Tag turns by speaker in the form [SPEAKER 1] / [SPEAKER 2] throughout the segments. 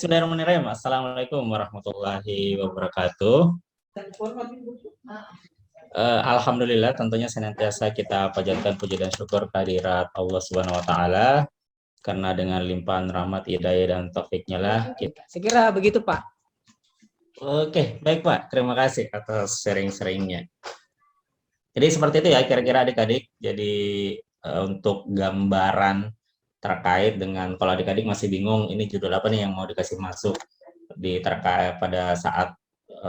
[SPEAKER 1] Bismillahirrahmanirrahim. Assalamualaikum warahmatullahi wabarakatuh. Alhamdulillah, tentunya senantiasa kita panjatkan puji dan syukur kehadirat Allah Subhanahu wa taala, karena dengan limpahan rahmat, hidayah dan taufiknya lah kita.
[SPEAKER 2] Sekira begitu, Pak.
[SPEAKER 1] Oke, baik Pak. Terima kasih atas sharing-sharingnya. Jadi seperti itu ya kira-kira adik-adik. Jadi untuk gambaran terkait dengan, kalau adik-adik masih bingung ini judul apa nih yang mau dikasih masuk di terkait pada saat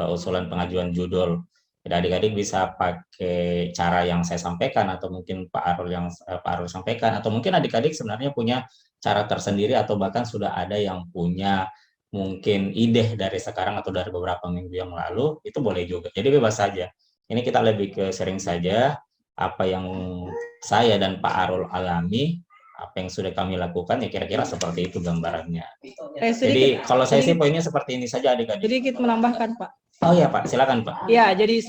[SPEAKER 1] usulan pengajuan judul. Jadi adik-adik bisa pakai cara yang saya sampaikan, atau mungkin Pak Arul yang Pak Arul sampaikan, atau mungkin adik-adik sebenarnya punya cara tersendiri, atau bahkan sudah ada yang punya mungkin ide dari sekarang atau dari beberapa minggu yang lalu, itu boleh juga. Jadi bebas saja. Ini kita lebih ke sharing saja apa yang saya dan Pak Arul alami, apa yang sudah kami lakukan, ya kira-kira seperti itu gambarannya. Jadi kalau saya sih poinnya seperti ini saja adik-adik.
[SPEAKER 2] Sedikit menambahkan, Pak.
[SPEAKER 1] Oh iya Pak, silakan Pak.
[SPEAKER 2] Ya, jadi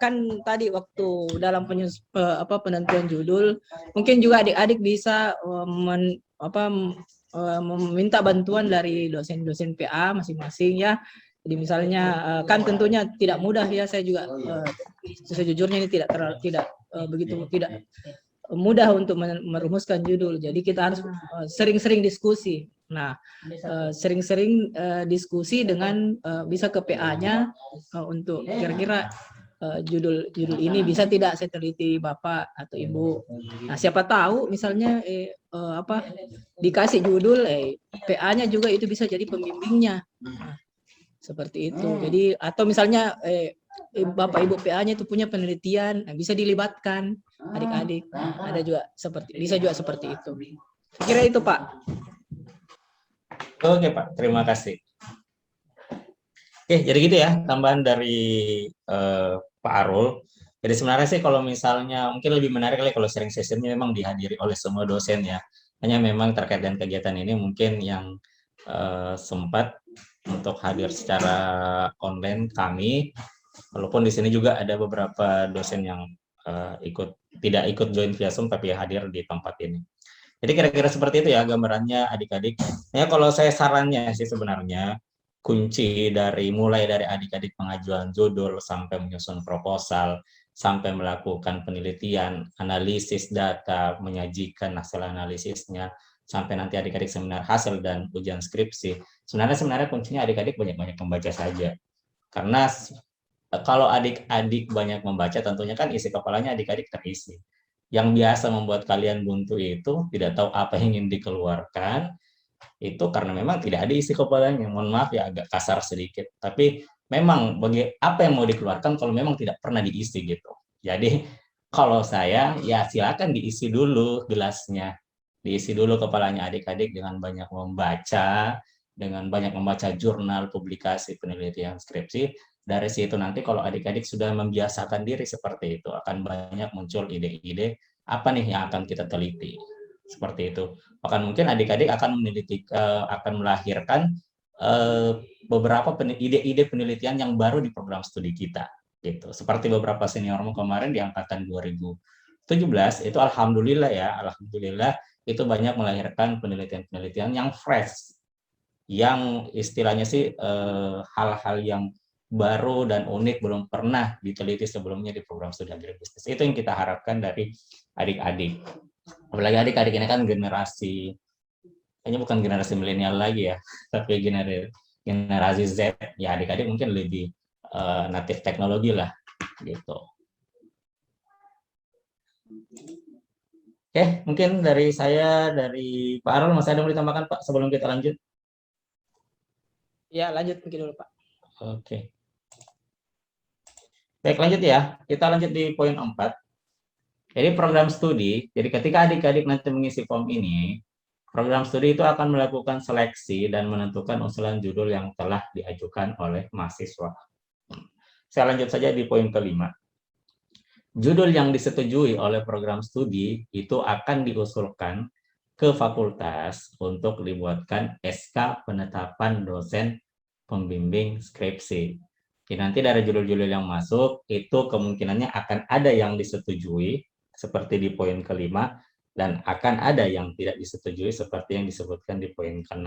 [SPEAKER 2] kan tadi waktu dalam penentuan judul, mungkin juga adik-adik bisa meminta bantuan dari dosen-dosen PA masing-masing ya. Jadi misalnya kan tentunya tidak mudah ya, saya juga sejujurnya ini tidak begitu mudah untuk merumuskan judul. Jadi kita harus sering-sering diskusi. Nah, sering-sering diskusi dengan bisa ke PA-nya untuk kira-kira judul ini bisa tidak saya teliti Bapak atau Ibu. Nah, siapa tahu misalnya dikasih judul PA-nya juga itu bisa jadi pembimbingnya. Nah, seperti itu. Jadi atau misalnya Bapak Ibu PA-nya itu punya penelitian, bisa dilibatkan adik-adik. Ada juga bisa juga seperti itu. Kira itu Pak.
[SPEAKER 1] Oke Pak, terima kasih. Oke, jadi gitu ya tambahan dari Pak Arul. Jadi sebenarnya sih kalau misalnya mungkin lebih menarik kali kalau sharing sessionnya memang dihadiri oleh semua dosen ya. Hanya memang terkait dengan kegiatan ini mungkin yang sempat untuk hadir secara online kami, walaupun di sini juga ada beberapa dosen yang tidak ikut join via Zoom tapi hadir di tempat ini. Jadi kira-kira seperti itu ya gambarannya adik-adik. Ya kalau saya sarannya sih sebenarnya kunci mulai dari adik-adik pengajuan judul sampai menyusun proposal, sampai melakukan penelitian, analisis data, menyajikan hasil analisisnya, sampai nanti adik-adik seminar hasil dan ujian skripsi. Sebenarnya kuncinya adik-adik banyak-banyak membaca saja. Karena kalau adik-adik banyak membaca, tentunya kan isi kepalanya adik-adik terisi. Yang biasa membuat kalian buntu itu tidak tahu apa yang ingin dikeluarkan, itu karena memang tidak ada isi kepalanya. Mohon maaf ya agak kasar sedikit, tapi memang apa yang mau dikeluarkan kalau memang tidak pernah diisi gitu. Jadi kalau saya ya silakan diisi dulu gelasnya, diisi dulu kepalanya adik-adik dengan banyak membaca jurnal, publikasi, penelitian, skripsi. Dari situ nanti kalau adik-adik sudah membiasakan diri seperti itu, akan banyak muncul ide-ide apa nih yang akan kita teliti. Seperti itu. Bahkan mungkin adik-adik akan melahirkan beberapa ide-ide penelitian yang baru di program studi kita. Gitu. Seperti beberapa seniormu kemarin di angkatan 2017, itu alhamdulillah itu banyak melahirkan penelitian-penelitian yang fresh, yang istilahnya sih hal-hal yang baru dan unik belum pernah diteliti sebelumnya di program studi agribisnis. Itu yang kita harapkan dari adik-adik. Apalagi adik-adik ini kan kayaknya bukan generasi milenial lagi ya, tapi generasi Z. Ya adik-adik mungkin lebih native teknologi lah, gitu. Oke, mungkin dari Pak Arul masih ada yang mau ditambahkan Pak sebelum kita lanjut?
[SPEAKER 2] Ya, lanjut mungkin dulu Pak.
[SPEAKER 1] Oke. Baik, lanjut ya. Kita lanjut di poin 4. Jadi program studi, jadi ketika adik-adik nanti mengisi form ini, program studi itu akan melakukan seleksi dan menentukan usulan judul yang telah diajukan oleh mahasiswa. Saya lanjut saja di poin kelima. Judul yang disetujui oleh program studi itu akan diusulkan ke fakultas untuk dibuatkan SK penetapan dosen pembimbing skripsi. Jadi nanti dari judul-judul yang masuk, itu kemungkinannya akan ada yang disetujui, seperti di poin kelima, dan akan ada yang tidak disetujui, seperti yang disebutkan di poin ke-6.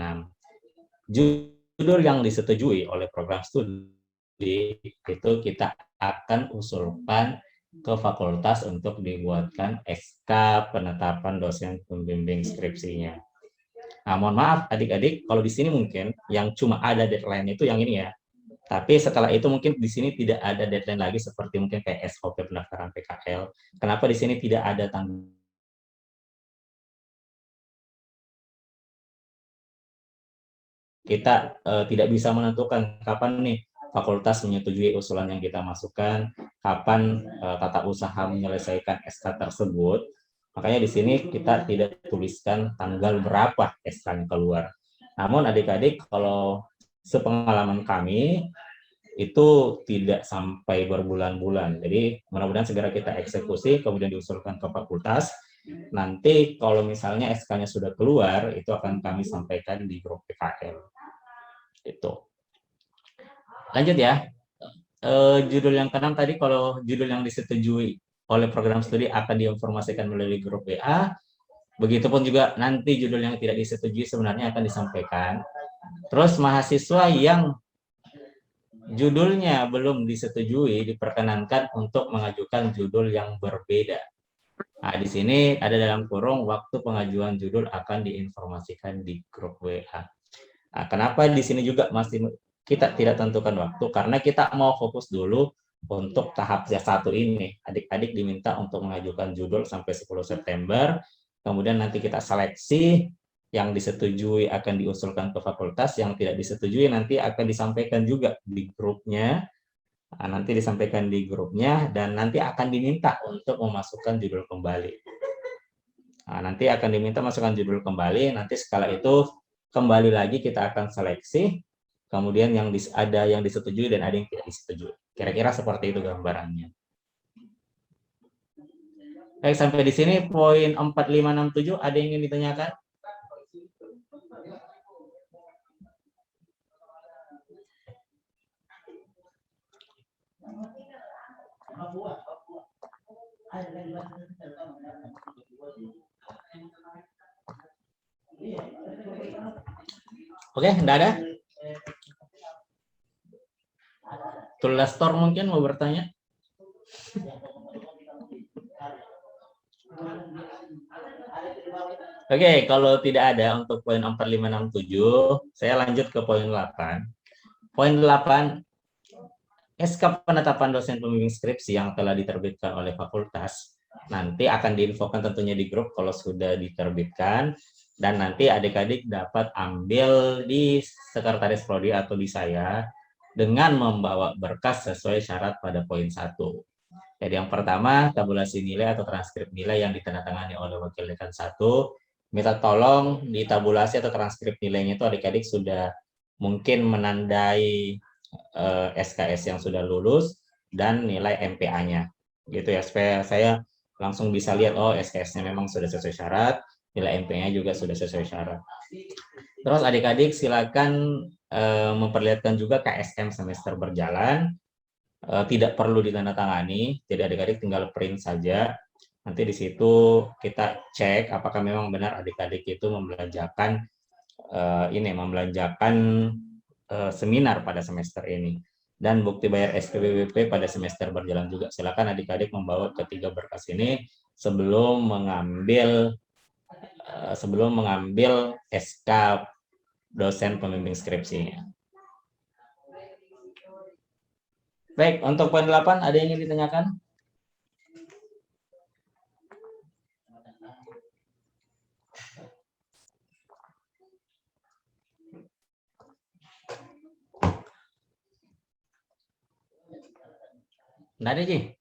[SPEAKER 1] judul yang disetujui oleh program studi itu kita akan usulkan ke fakultas untuk dibuatkan SK penetapan dosen pembimbing skripsinya. Nah, mohon maaf adik-adik, kalau di sini mungkin yang cuma ada deadline itu yang ini ya. Tapi setelah itu mungkin di sini tidak ada deadline lagi seperti mungkin kayak SOP pendaftaran PKL. Kenapa di sini tidak ada tanggal? Kita tidak bisa menentukan kapan nih fakultas menyetujui usulan yang kita masukkan, kapan tata usaha menyelesaikan SK tersebut. Makanya di sini kita tidak tuliskan tanggal berapa SK-nya keluar. Namun adik-adik, kalau sepengalaman kami, itu tidak sampai berbulan-bulan. Jadi mudah-mudahan segera kita eksekusi, kemudian diusulkan ke fakultas. Nanti kalau misalnya SK-nya sudah keluar, itu akan kami sampaikan di grup PKL. Itu. Lanjut ya. Judul yang keenam tadi, kalau judul yang disetujui oleh program studi akan diinformasikan melalui grup WA. Begitupun juga nanti judul yang tidak disetujui sebenarnya akan disampaikan. Terus mahasiswa yang judulnya belum disetujui diperkenankan untuk mengajukan judul yang berbeda. Nah, di sini ada dalam kurung waktu pengajuan judul akan diinformasikan di grup WA. Nah, kenapa di sini juga masih kita tidak tentukan waktu? Karena kita mau fokus dulu untuk tahap satu ini. Adik-adik diminta untuk mengajukan judul sampai 10 September, kemudian nanti kita seleksi, yang disetujui akan diusulkan ke fakultas, yang tidak disetujui nanti akan disampaikan juga di grupnya. Nah, nanti disampaikan di grupnya, dan nanti akan diminta untuk memasukkan judul kembali. Nah, nanti akan diminta masukkan judul kembali, nanti setelah itu kembali lagi kita akan seleksi, kemudian yang ada yang disetujui dan ada yang tidak disetujui. Kira-kira seperti itu gambarannya. Baik, sampai di sini poin 4, 5, 6, 7, ada yang ingin ditanyakan? Oke, enggak ada? Tulastor mungkin mau bertanya? Oke, kalau tidak ada untuk poin 4, 5, 6, 7, saya lanjut ke poin 8. Poin 8, SK penetapan dosen pembimbing skripsi yang telah diterbitkan oleh fakultas nanti akan diinfokan tentunya di grup kalau sudah diterbitkan, dan nanti adik-adik dapat ambil di sekretaris prodi atau di saya dengan membawa berkas sesuai syarat pada poin 1. Jadi yang pertama, tabulasi nilai atau transkrip nilai yang ditandatangani oleh wakil dekan 1. Minta tolong di tabulasi atau transkrip nilainya itu adik-adik sudah mungkin menandai SKS yang sudah lulus dan nilai MPA-nya. Gitu ya, supaya saya langsung bisa lihat, oh SKS-nya memang sudah sesuai syarat, nilai MP-nya juga sudah sesuai syarat. Terus adik-adik silakan memperlihatkan juga KSM semester berjalan, tidak perlu ditandatangani, jadi adik-adik tinggal print saja. Nanti di situ kita cek apakah memang benar adik-adik itu membelanjakan seminar pada semester ini. Dan bukti bayar SPBBP pada semester berjalan juga. Silakan adik-adik membawa ketiga berkas ini sebelum mengambil SK dosen pembimbing skripsinya. Baik, untuk poin 8 ada yang ingin ditanyakan? Nggak ada, Ji.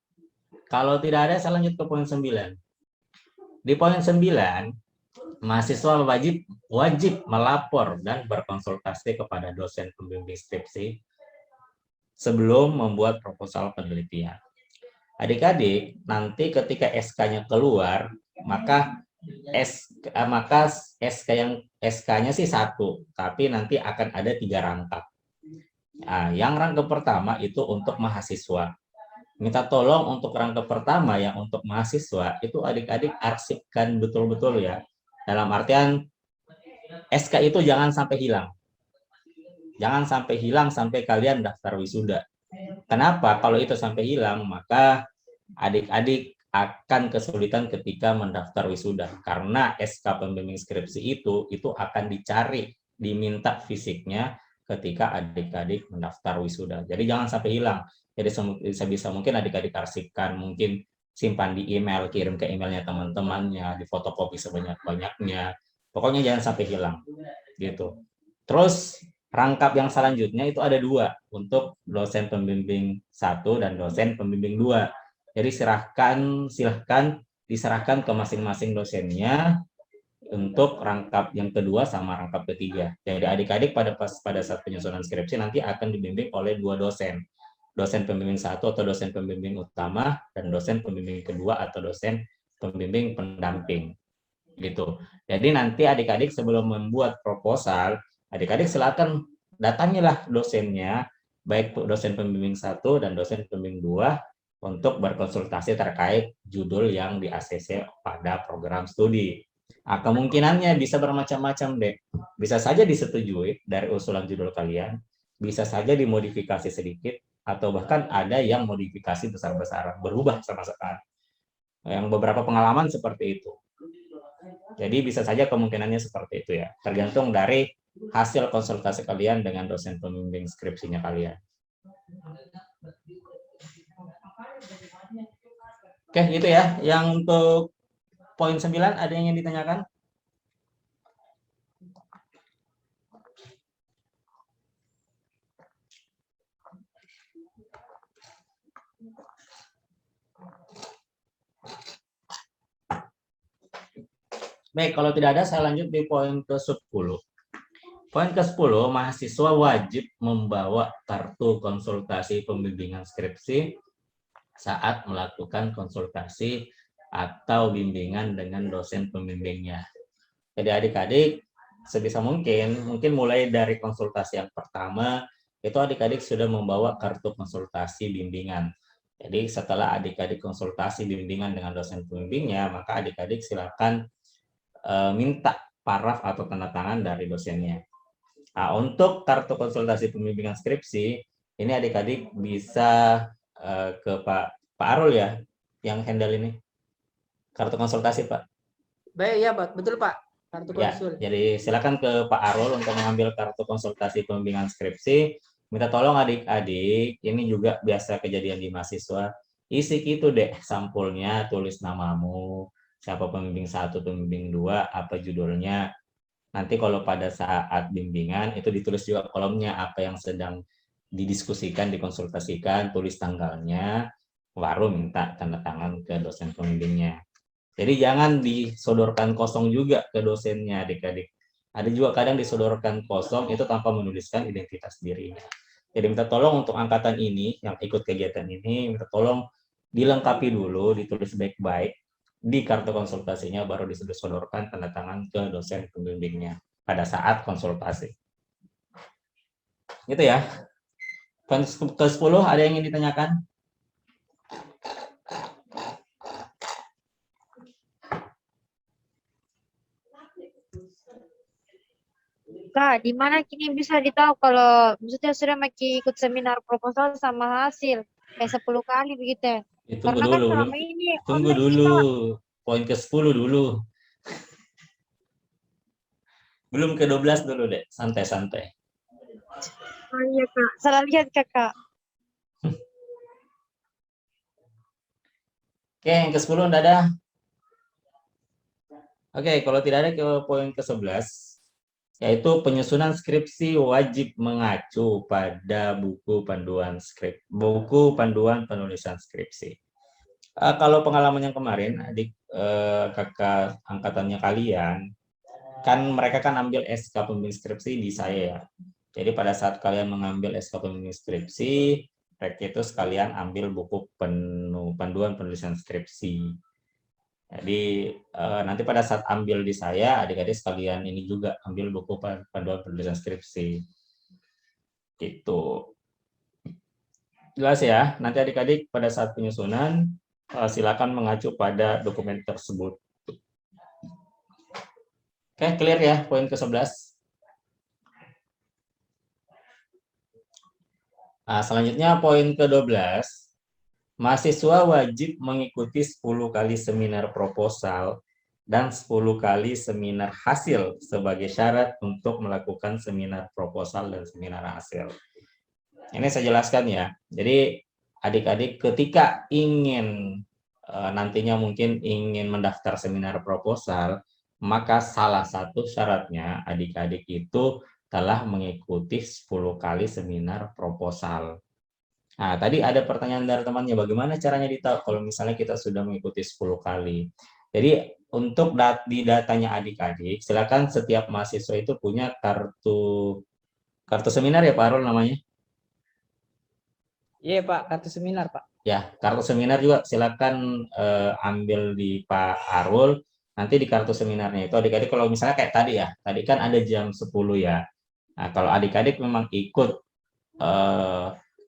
[SPEAKER 1] Kalau tidak ada, saya lanjut ke poin 9. Di poin 9, mahasiswa wajib melapor dan berkonsultasi kepada dosen pembimbing skripsi sebelum membuat proposal penelitian. Adik-adik, nanti ketika SK-nya keluar, maka SK-nya sih 1, tapi nanti akan ada 3 rangkap. Nah, yang rangkap pertama itu untuk mahasiswa. Minta tolong untuk rangkap pertama yang untuk mahasiswa itu adik-adik arsipkan betul-betul ya. Dalam artian SK itu jangan sampai hilang. Jangan sampai hilang sampai kalian daftar wisuda. Kenapa? Kalau itu sampai hilang, maka adik-adik akan kesulitan ketika mendaftar wisuda. Karena SK pembimbing skripsi itu akan dicari, diminta fisiknya ketika adik-adik mendaftar wisuda. Jadi jangan sampai hilang. Jadi sebisa mungkin adik-adik arsipkan, mungkin simpan di email, kirim ke emailnya teman-temannya, di fotokopi sebanyak-banyaknya. Pokoknya jangan sampai hilang. Gitu. Terus rangkap yang selanjutnya itu ada 2 untuk dosen pembimbing 1 dan dosen pembimbing 2. Jadi silahkan diserahkan ke masing-masing dosennya untuk rangkap yang kedua sama rangkap ketiga. Jadi adik-adik pada saat penyusunan skripsi nanti akan dibimbing oleh 2 dosen. Dosen pembimbing 1 atau dosen pembimbing utama dan dosen pembimbing kedua atau dosen pembimbing pendamping. Gitu. Jadi nanti adik-adik sebelum membuat proposal, adik-adik silakan datangilah dosennya, baik dosen pembimbing 1 dan dosen pembimbing 2 untuk berkonsultasi terkait judul yang di ACC pada program studi. Nah, kemungkinannya bisa bermacam-macam, deh. Bisa saja disetujui dari usulan judul kalian, bisa saja dimodifikasi sedikit, atau bahkan ada yang modifikasi besar-besaran, berubah sama sekali. Yang beberapa pengalaman seperti itu. Jadi bisa saja kemungkinannya seperti itu ya, tergantung dari hasil konsultasi kalian dengan dosen pembimbing skripsinya kalian. Oke, gitu ya. Yang untuk poin 9 ada yang ingin ditanyakan? Baik, kalau tidak ada saya lanjut di poin ke-10. Poin ke-10, mahasiswa wajib membawa kartu konsultasi pembimbingan skripsi saat melakukan konsultasi atau bimbingan dengan dosen pembimbingnya. Jadi adik-adik sebisa mungkin mulai dari konsultasi yang pertama, itu adik-adik sudah membawa kartu konsultasi bimbingan. Jadi setelah adik-adik konsultasi bimbingan dengan dosen pembimbingnya, maka adik-adik silakan minta paraf atau tanda tangan dari dosennya. Nah, untuk kartu konsultasi pembimbingan skripsi, ini adik-adik bisa ke Pak Arul ya, yang handle ini. Kartu konsultasi, Pak.
[SPEAKER 2] Baik, ya, Pak. Betul, Pak. Kartu konsul.
[SPEAKER 1] Ya, jadi silakan ke Pak Arul untuk mengambil kartu konsultasi pembimbingan skripsi. Minta tolong adik-adik, ini juga biasa kejadian di mahasiswa. Isi itu deh sampulnya, tulis namamu, siapa pembimbing 1, pembimbing 2, apa judulnya. Nanti kalau pada saat bimbingan itu ditulis juga kolomnya apa yang sedang didiskusikan, dikonsultasikan, tulis tanggalnya, baru minta tanda tangan ke dosen pembimbingnya. Jadi jangan disodorkan kosong juga ke dosennya, adik-adik. Ada juga kadang disodorkan kosong itu tanpa menuliskan identitas dirinya. Jadi minta tolong untuk angkatan ini yang ikut kegiatan ini, minta tolong dilengkapi dulu, ditulis baik-baik di kartu konsultasinya, baru disodorkan tanda tangan ke dosen pembimbingnya pada saat konsultasi. Gitu ya. Ke-10 ada yang ingin ditanyakan?
[SPEAKER 3] Kak, di mana kini bisa ditahu kalau maksudnya sudah ikut seminar proposal sama hasil kayak 10 kali begitu?
[SPEAKER 1] Tunggu
[SPEAKER 3] Karena kan
[SPEAKER 1] dulu,
[SPEAKER 3] selama ini
[SPEAKER 1] tunggu
[SPEAKER 3] online
[SPEAKER 1] dulu.
[SPEAKER 3] kita
[SPEAKER 1] Poin ke-10 dulu. Belum ke-12 dulu deh, santai-santai.
[SPEAKER 3] oh iya Kak, salah lihat Kakak.
[SPEAKER 1] Oke, yang ke-10 udah ada. Oke, kalau tidak ada ke poin ke-11, yaitu penyusunan skripsi wajib mengacu pada buku panduan penulisan skripsi. Kalau pengalaman yang kemarin, adik kakak angkatannya kalian, kan mereka kan ambil SK pembimbing skripsi di saya ya. Jadi pada saat kalian mengambil SK pembimbing skripsi, mereka itu sekalian ambil buku panduan penulisan skripsi. Jadi nanti pada saat ambil di saya, adik-adik sekalian ini juga ambil buku panduan penulisan skripsi. Gitu. Jelas ya, nanti adik-adik pada saat penyusunan silakan mengacu pada dokumen tersebut. Oke, clear ya poin ke-11. Nah, selanjutnya poin ke-12, mahasiswa wajib mengikuti 10 kali seminar proposal dan 10 kali seminar hasil sebagai syarat untuk melakukan seminar proposal dan seminar hasil. Ini saya jelaskan ya. Jadi adik-adik ketika ingin nantinya mungkin ingin mendaftar seminar proposal, maka salah satu syaratnya adik-adik itu telah mengikuti 10 kali seminar proposal. Nah, tadi ada pertanyaan dari temannya, bagaimana caranya ditahu kalau misalnya kita sudah mengikuti 10 kali. Jadi, untuk di datanya adik-adik, silakan setiap mahasiswa itu punya kartu seminar ya Pak Arul namanya?
[SPEAKER 2] Iya Pak, kartu seminar Pak.
[SPEAKER 1] Ya, kartu seminar juga silakan ambil di Pak Arul. Nanti di kartu seminarnya itu adik-adik kalau misalnya kayak tadi ya, tadi kan ada jam 10 ya. Nah, kalau adik-adik memang ikut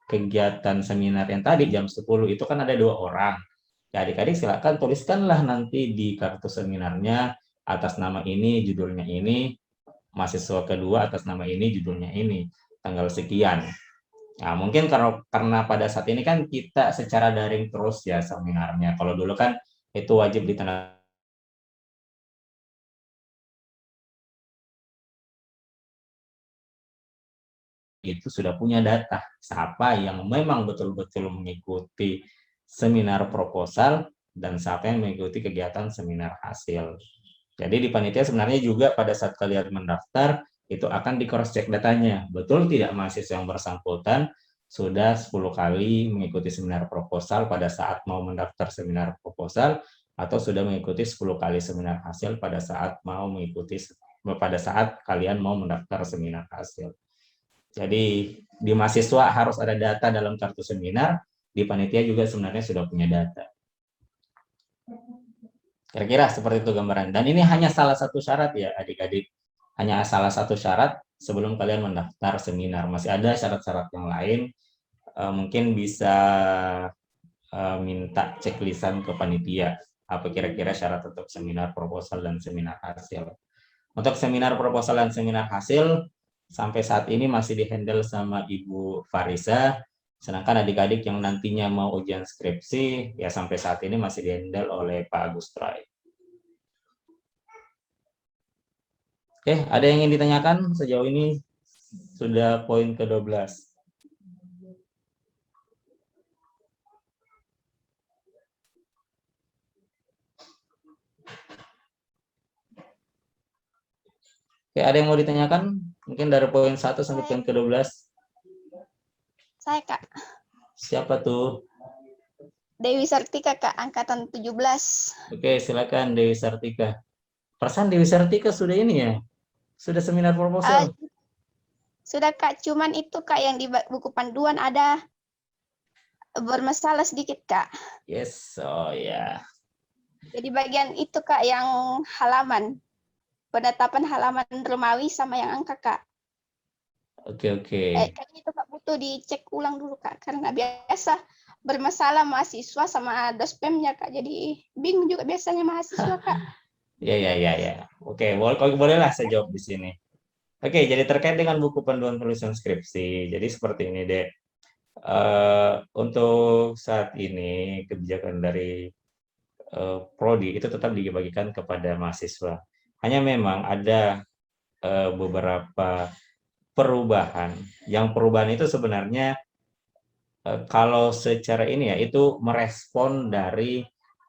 [SPEAKER 1] kegiatan seminar yang tadi jam 10 itu kan ada 2 orang. Ya, adik-adik silakan tuliskanlah nanti di kartu seminarnya atas nama ini, judulnya ini, mahasiswa kedua atas nama ini, judulnya ini, tanggal sekian. Nah, mungkin karena pada saat ini kan kita secara daring terus ya seminarnya. Kalau dulu kan itu wajib ditanda itu sudah punya data siapa yang memang betul-betul mengikuti seminar proposal dan siapa yang mengikuti kegiatan seminar hasil. Jadi di panitia sebenarnya juga pada saat kalian mendaftar itu akan di cross check datanya. Betul tidak mahasiswa yang bersangkutan sudah 10 kali mengikuti seminar proposal pada saat mau mendaftar seminar proposal atau sudah mengikuti 10 kali seminar hasil pada saat kalian mau mendaftar seminar hasil. Jadi di mahasiswa harus ada data dalam kartu seminar, di panitia juga sebenarnya sudah punya data. Kira-kira seperti itu gambaran. Dan ini hanya salah satu syarat ya adik-adik. Hanya salah satu syarat sebelum kalian mendaftar seminar. Masih ada syarat-syarat yang lain. Mungkin bisa minta ceklisan ke panitia. Apa kira-kira syarat untuk seminar proposal dan seminar hasil. Untuk seminar proposal dan seminar hasil, sampai saat ini masih dihandle sama Ibu Farisa, sedangkan adik-adik yang nantinya mau ujian skripsi, ya sampai saat ini masih dihandle oleh Pak Agus Troy. Oke, ada yang ingin ditanyakan sejauh ini? Sudah poin ke-12. Oke, ada yang mau ditanyakan? Mungkin dari poin 1 sampai poin ke-12.
[SPEAKER 4] Saya Kak.
[SPEAKER 1] Siapa tuh?
[SPEAKER 4] Dewi Sartika Kak, angkatan 17.
[SPEAKER 1] Oke, silakan Dewi Sartika. Perasaan Dewi Sartika sudah ini ya? Sudah seminar proposal?
[SPEAKER 4] Sudah Kak, cuman itu Kak yang di buku panduan ada bermasalah sedikit Kak.
[SPEAKER 1] Yes, oh ya.
[SPEAKER 4] Jadi bagian itu Kak yang halaman. Penetapan halaman Romawi sama yang angka Kak.
[SPEAKER 1] Oke.
[SPEAKER 4] Kayaknya itu Kak butuh dicek ulang dulu Kak. Karena biasa bermasalah mahasiswa sama dospemnya Kak. Jadi bingung juga biasanya mahasiswa Kak.
[SPEAKER 1] Ya. Oke, bolehlah saya jawab di sini. Oke, jadi terkait dengan buku panduan penulisan skripsi. Jadi seperti ini, Dek. Untuk saat ini kebijakan dari prodi itu tetap dibagikan kepada mahasiswa. Hanya memang ada beberapa perubahan. Yang perubahan itu sebenarnya kalau secara ini ya itu merespon dari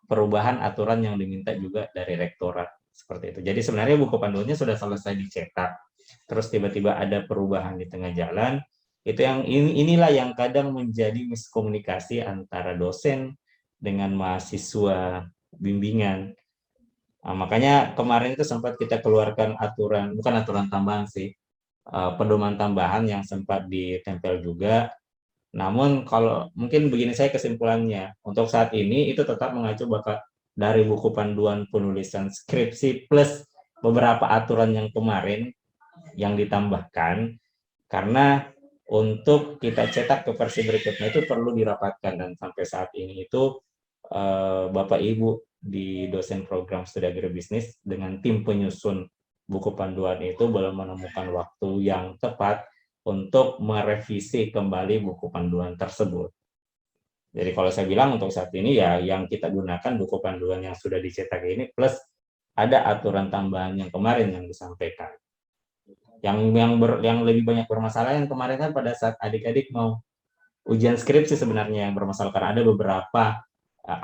[SPEAKER 1] perubahan aturan yang diminta juga dari rektorat seperti itu. Jadi sebenarnya buku panduannya sudah selesai dicetak. Terus tiba-tiba ada perubahan di tengah jalan. Itu yang inilah yang kadang menjadi miskomunikasi antara dosen dengan mahasiswa bimbingan. Nah, makanya kemarin itu sempat kita keluarkan bukan aturan tambahan sih, pedoman tambahan yang sempat ditempel juga. Namun kalau mungkin begini saya kesimpulannya, untuk saat ini itu tetap mengacu dari buku panduan penulisan skripsi plus beberapa aturan yang kemarin yang ditambahkan, karena untuk kita cetak ke versi berikutnya itu perlu dirapatkan dan sampai saat ini itu Bapak Ibu di dosen program studi agribisnis dengan tim penyusun buku panduan itu belum menemukan waktu yang tepat untuk merevisi kembali buku panduan tersebut. Jadi kalau saya bilang untuk saat ini ya yang kita gunakan buku panduan yang sudah dicetak ini plus ada aturan tambahan yang kemarin yang disampaikan. Yang lebih banyak bermasalah yang kemarin kan pada saat adik-adik mau ujian skripsi sebenarnya yang bermasalah karena ada beberapa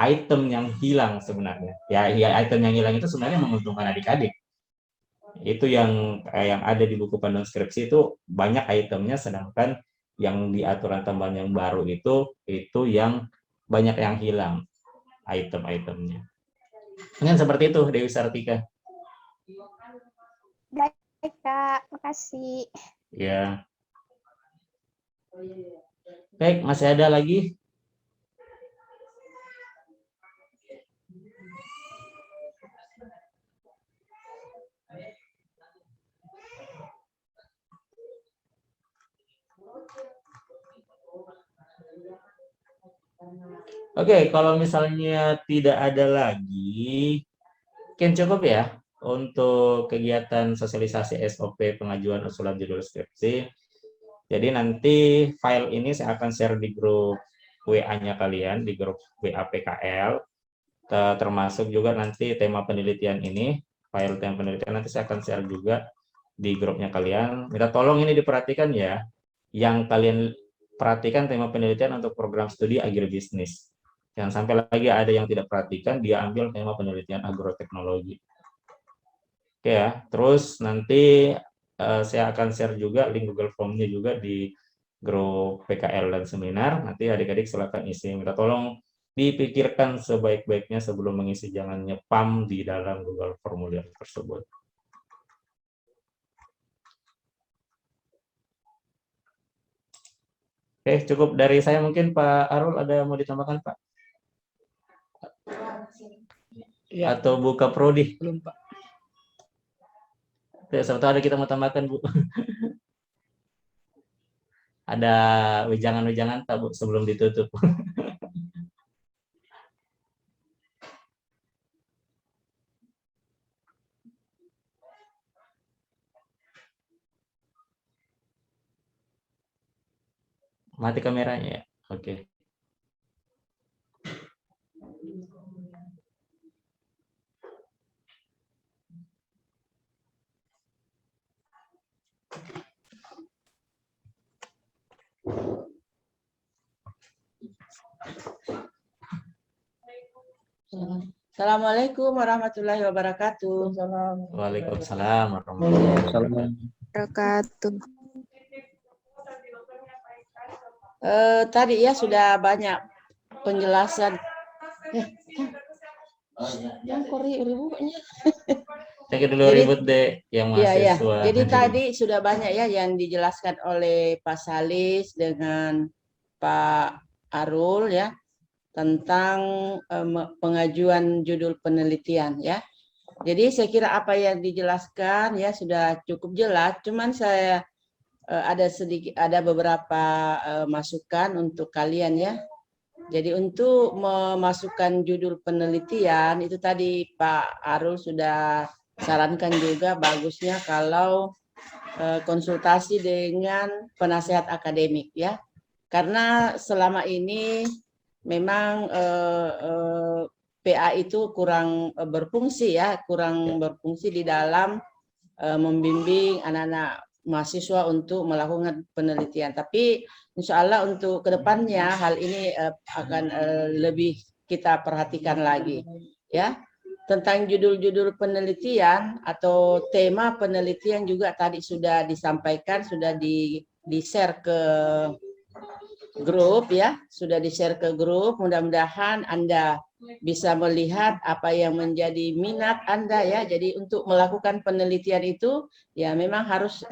[SPEAKER 1] item yang hilang sebenarnya. Ya item yang hilang itu sebenarnya menguntungkan adik-adik. Itu yang ada di buku panduan skripsi itu banyak itemnya, sedangkan yang di aturan tambahan yang baru itu yang banyak yang hilang item-itemnya. Mungkin seperti itu, Dewi Sartika.
[SPEAKER 4] Baik, Kak. Makasih.
[SPEAKER 1] Ya. Baik, masih ada lagi? Oke, kalau misalnya tidak ada lagi, mungkin cukup ya untuk kegiatan sosialisasi SOP pengajuan usulan judul skripsi. Jadi nanti file ini saya akan share di grup WA-nya kalian, di grup WA PKL, termasuk juga nanti tema penelitian ini, file tema penelitian nanti saya akan share juga di grupnya kalian. Minta tolong ini diperhatikan ya, yang kalian perhatikan tema penelitian untuk program studi agribisnis. Jangan sampai lagi ada yang tidak perhatikan, dia ambil tema penelitian agroteknologi. Oke ya, terus nanti saya akan share juga link Google Form-nya juga di grup PKL dan seminar. Nanti adik-adik silakan isi. Minta tolong dipikirkan sebaik-baiknya sebelum mengisi, jangan nyepam di dalam Google Formulir tersebut. Oke, cukup dari saya. Mungkin Pak Arul ada mau ditambahkan, Pak?
[SPEAKER 2] Ya.
[SPEAKER 1] Atau buka prodi?
[SPEAKER 2] Belum, Pak.
[SPEAKER 1] Ya, sebetulnya ada kita mau tambahkan, Bu. Ada wejangan-wejangan tak, Bu, sebelum ditutup? Mati kameranya ya? Oke.
[SPEAKER 5] Assalamualaikum warahmatullahi wabarakatuh.
[SPEAKER 1] Waalaikumsalam warahmatullahi
[SPEAKER 3] Wabarakatuh.
[SPEAKER 5] Tadi ya sudah banyak penjelasan. Yang ributnya.
[SPEAKER 1] Saya dulu ribut deh yang
[SPEAKER 5] Iya.
[SPEAKER 1] mahasiswa.
[SPEAKER 5] Jadi tadi sudah banyak ya yang dijelaskan oleh Pak Salis dengan Pak Arul ya tentang pengajuan judul penelitian ya. Jadi saya kira apa yang dijelaskan ya sudah cukup jelas. Cuman saya ada beberapa masukan untuk kalian ya. Jadi untuk memasukkan judul penelitian itu tadi Pak Arul sudah sarankan juga bagusnya kalau konsultasi dengan penasehat akademik ya. Karena selama ini memang PA itu kurang berfungsi ya, kurang berfungsi di dalam membimbing anak-anak mahasiswa untuk melakukan penelitian. Tapi insya Allah untuk kedepannya hal ini akan lebih kita perhatikan lagi ya. Tentang judul-judul penelitian atau tema penelitian juga tadi sudah disampaikan, sudah di-share ke grup ya, sudah di-share ke grup. Mudah-mudahan Anda bisa melihat apa yang menjadi minat Anda ya. Jadi untuk melakukan penelitian itu ya memang harus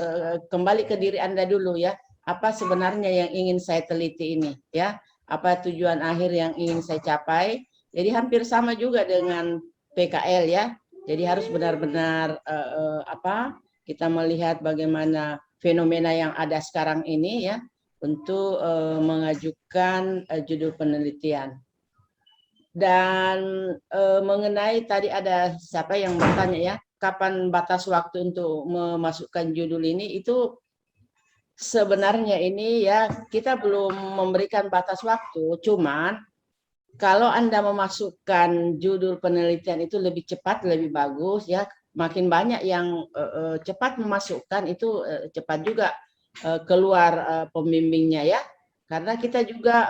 [SPEAKER 5] kembali ke diri Anda dulu ya. Apa sebenarnya yang ingin saya teliti ini ya? Apa tujuan akhir yang ingin saya capai? Jadi hampir sama juga dengan PKL ya. Jadi harus benar-benar kita melihat bagaimana fenomena yang ada sekarang ini ya untuk mengajukan judul penelitian. Dan mengenai tadi ada siapa yang bertanya ya, kapan batas waktu untuk memasukkan judul ini, itu sebenarnya ini ya kita belum memberikan batas waktu, cuman kalau Anda memasukkan judul penelitian itu lebih cepat, lebih bagus ya. Makin banyak yang cepat memasukkan itu cepat juga keluar pembimbingnya ya. Karena kita juga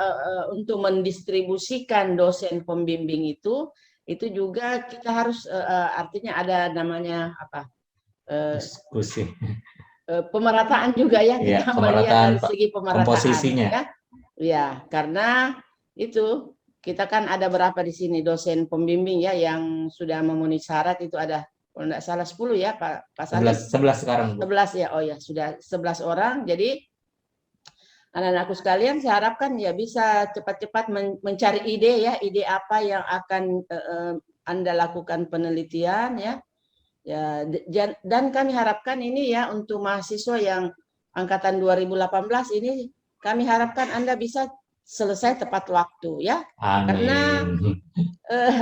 [SPEAKER 5] untuk mendistribusikan dosen pembimbing itu juga kita harus artinya ada namanya apa?
[SPEAKER 1] Diskusi.
[SPEAKER 5] Pemerataan juga ya,
[SPEAKER 1] Iya,
[SPEAKER 5] kita melihat dari
[SPEAKER 1] pemerataan,
[SPEAKER 5] segi pemerataan
[SPEAKER 1] komposisinya.
[SPEAKER 5] ya. Ya, karena itu kita kan ada berapa di sini dosen pembimbing ya yang sudah memenuhi syarat itu ada kalau tidak salah 10 ya Pak Salis.
[SPEAKER 1] 11 sekarang, Bu.
[SPEAKER 5] 11 ya. Oh ya, sudah 11 orang. Jadi anak-anakku sekalian saya harapkan ya bisa cepat-cepat mencari ide ya, ide apa yang akan Anda lakukan penelitian ya. Ya, dan kami harapkan ini ya untuk mahasiswa yang angkatan 2018 ini kami harapkan Anda bisa selesai tepat waktu ya.
[SPEAKER 1] Amin.
[SPEAKER 5] Karena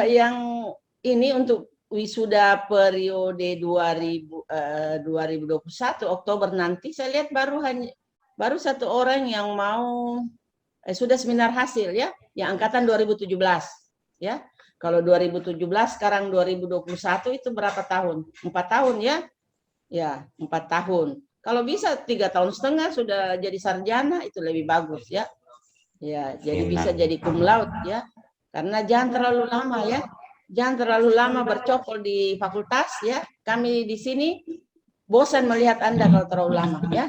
[SPEAKER 5] yang ini untuk wisuda periode 2021 Oktober nanti saya lihat baru satu orang yang mau sudah seminar hasil ya, yang angkatan 2017 ya. Kalau 2017 sekarang 2021 itu berapa tahun? 4 tahun ya? Ya, 4 tahun. Kalau bisa 3,5 tahun sudah jadi sarjana itu lebih bagus ya. Ya, jadi bisa jadi cum laude ya. Karena jangan terlalu lama ya. Jangan terlalu lama bercokol di fakultas ya. Kami di sini bosan melihat Anda kalau terlalu lama ya.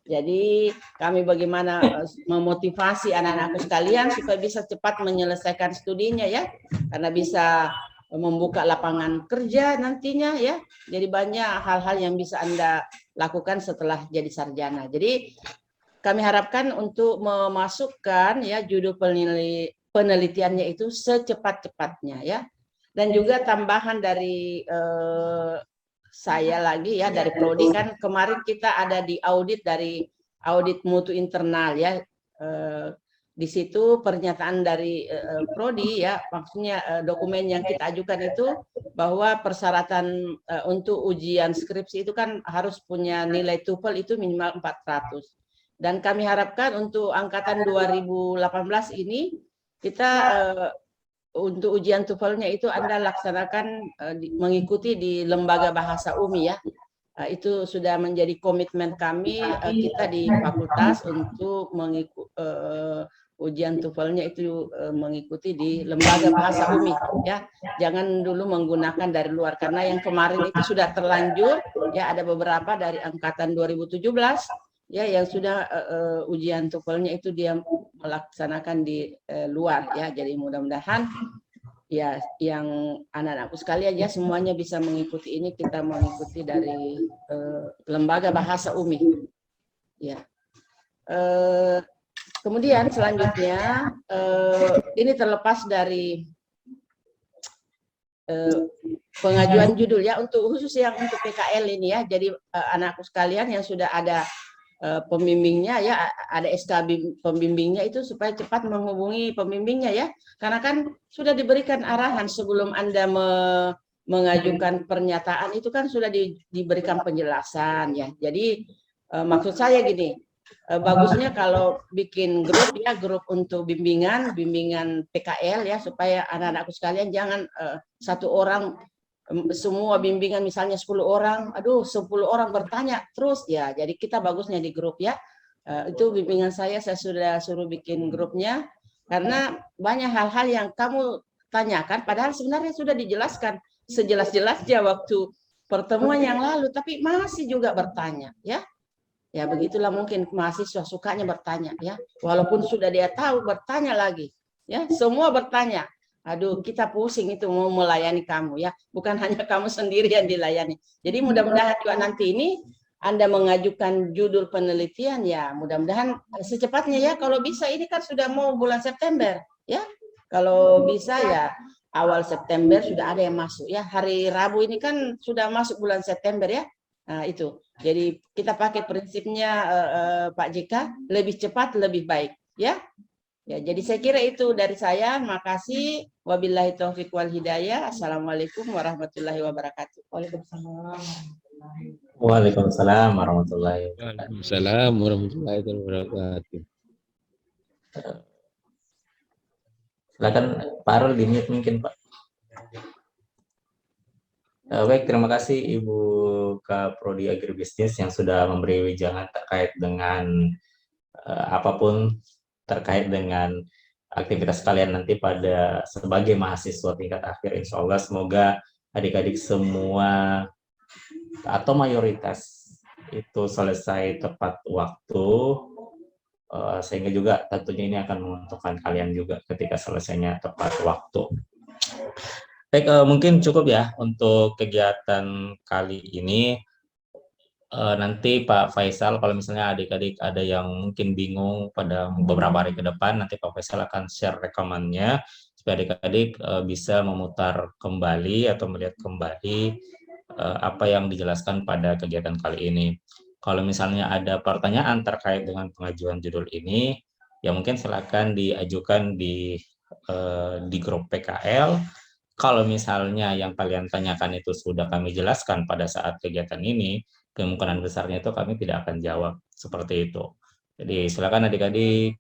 [SPEAKER 5] Jadi kami bagaimana memotivasi anak-anakku sekalian supaya bisa cepat menyelesaikan studinya ya. Karena bisa membuka lapangan kerja nantinya ya. Jadi banyak hal-hal yang bisa Anda lakukan setelah jadi sarjana. Jadi kami harapkan untuk memasukkan ya judul penelitiannya itu secepat-cepatnya ya. Dan juga tambahan dari saya lagi ya dari Prodi kan kemarin kita ada di audit dari audit mutu internal ya. Di situ pernyataan dari Prodi ya, maksudnya dokumen yang kita ajukan itu bahwa persyaratan untuk ujian skripsi itu kan harus punya nilai TOEFL itu minimal 400. Dan kami harapkan untuk angkatan 2018 ini kita untuk ujian TOEFL-nya itu Anda laksanakan mengikuti di Lembaga Bahasa UMI ya. Itu sudah menjadi komitmen kami kita di fakultas untuk mengikuti ujian TOEFL-nya itu mengikuti di Lembaga Bahasa UMI ya. Jangan dulu menggunakan dari luar karena yang kemarin itu sudah terlanjur ya, ada beberapa dari angkatan 2017 ya yang sudah ujian TOEFL-nya itu dia melaksanakan di luar ya. Jadi mudah-mudahan ya yang anak-anakku sekalian ya semuanya bisa mengikuti ini, kita mengikuti dari Lembaga Bahasa UMI ya. Kemudian selanjutnya ini terlepas dari pengajuan judul ya, untuk khusus yang untuk PKL ini ya. Jadi anakku sekalian yang sudah ada pembimbingnya ya, ada SK pembimbingnya itu supaya cepat menghubungi pembimbingnya ya. Karena kan sudah diberikan arahan sebelum Anda mengajukan pernyataan itu kan sudah diberikan penjelasan ya. Jadi maksud saya gini, bagusnya kalau bikin grup ya, grup untuk bimbingan PKL ya, supaya anak-anakku sekalian jangan satu orang semua bimbingan misalnya 10 orang, aduh 10 orang bertanya terus ya. Jadi kita bagusnya di grup ya. Itu bimbingan saya sudah suruh bikin grupnya karena banyak hal-hal yang kamu tanyakan padahal sebenarnya sudah dijelaskan sejelas-jelasnya waktu pertemuan yang lalu, tapi masih juga bertanya ya. Ya begitulah mungkin mahasiswa sukanya bertanya ya. Walaupun sudah dia tahu bertanya lagi ya, semua bertanya. Aduh, kita pusing itu mau melayani kamu ya, bukan hanya kamu sendiri yang dilayani. Jadi mudah-mudahan juga nanti ini Anda mengajukan judul penelitian ya, mudah-mudahan secepatnya ya. Kalau bisa ini kan sudah mau bulan September ya. Kalau bisa ya awal September sudah ada yang masuk ya. Hari Rabu ini kan sudah masuk bulan September ya. Nah itu. Jadi kita pakai prinsipnya Pak JK, lebih cepat lebih baik ya. Ya, jadi saya kira itu dari saya. Makasih. Wabillahi taufiq wal hidayah. Assalamualaikum warahmatullahi wabarakatuh.
[SPEAKER 2] Waalaikumsalam.
[SPEAKER 1] Waalaikumsalam warahmatullahi wabarakatuh.
[SPEAKER 6] Waalaikumsalam warahmatullahi wabarakatuh.
[SPEAKER 1] Silakan Pak Arul di-mute mungkin Pak. Baik, terima kasih Ibu Kaprodi Agribisnis yang sudah memberi wejangan terkait dengan apapun terkait dengan aktivitas kalian nanti pada sebagai mahasiswa tingkat akhir. Insya Allah semoga adik-adik semua atau mayoritas itu selesai tepat waktu, sehingga juga tentunya ini akan menguntungkan kalian juga ketika selesainya tepat waktu. Baik, mungkin cukup ya untuk kegiatan kali ini. Nanti Pak Faisal, kalau misalnya adik-adik ada yang mungkin bingung pada beberapa hari ke depan, nanti Pak Faisal akan share rekamannya supaya adik-adik bisa memutar kembali atau melihat kembali apa yang dijelaskan pada kegiatan kali ini. Kalau misalnya ada pertanyaan terkait dengan pengajuan judul ini, ya mungkin silakan diajukan di grup PKL. Kalau misalnya yang kalian tanyakan itu sudah kami jelaskan pada saat kegiatan ini, kemungkinan besarnya itu kami tidak akan jawab seperti itu. Jadi silakan adik-adik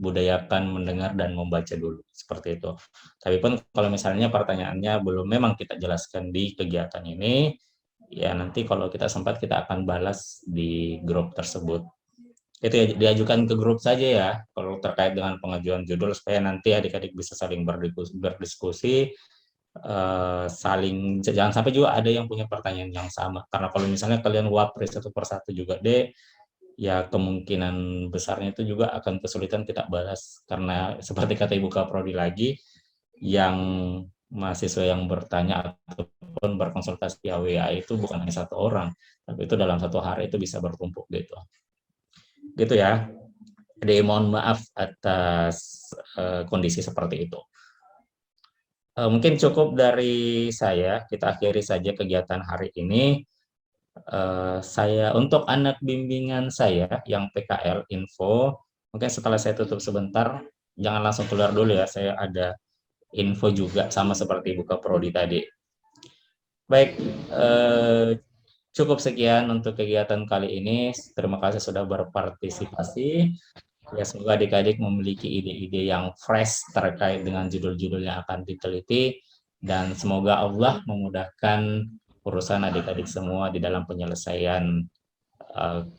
[SPEAKER 1] budayakan mendengar dan membaca dulu seperti itu. Tapi pun kalau misalnya pertanyaannya belum memang kita jelaskan di kegiatan ini, ya nanti kalau kita sempat kita akan balas di grup tersebut. Itu ya, diajukan ke grup saja ya kalau terkait dengan pengajuan judul supaya nanti adik-adik bisa saling berdiskusi, saling, jangan sampai juga ada yang punya pertanyaan yang sama, karena kalau misalnya kalian wapres satu persatu juga deh, ya kemungkinan besarnya itu juga akan kesulitan kita balas, karena seperti kata Ibu Kaprodi lagi, yang mahasiswa yang bertanya ataupun berkonsultasi via WA itu bukan hanya satu orang, tapi itu dalam satu hari itu bisa bertumpuk gitu ya. Jadi mohon maaf atas kondisi seperti itu. Mungkin cukup dari saya, kita akhiri saja kegiatan hari ini. Saya untuk anak bimbingan saya yang PKL info, mungkin setelah saya tutup sebentar, jangan langsung keluar dulu ya, saya ada info juga sama seperti Ibu Kaprodi tadi. Baik, cukup sekian untuk kegiatan kali ini. Terima kasih sudah berpartisipasi. Ya, semoga adik-adik memiliki ide-ide yang fresh terkait dengan judul-judul yang akan diteliti, dan semoga Allah memudahkan urusan adik-adik semua di dalam penyelesaian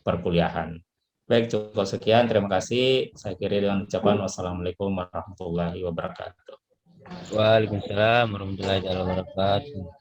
[SPEAKER 1] perkuliahan. Baik, cukup sekian. Terima kasih. Saya akhiri dengan ucapan wassalamualaikum warahmatullahi wabarakatuh.
[SPEAKER 6] Waalaikumsalam warahmatullahi wabarakatuh.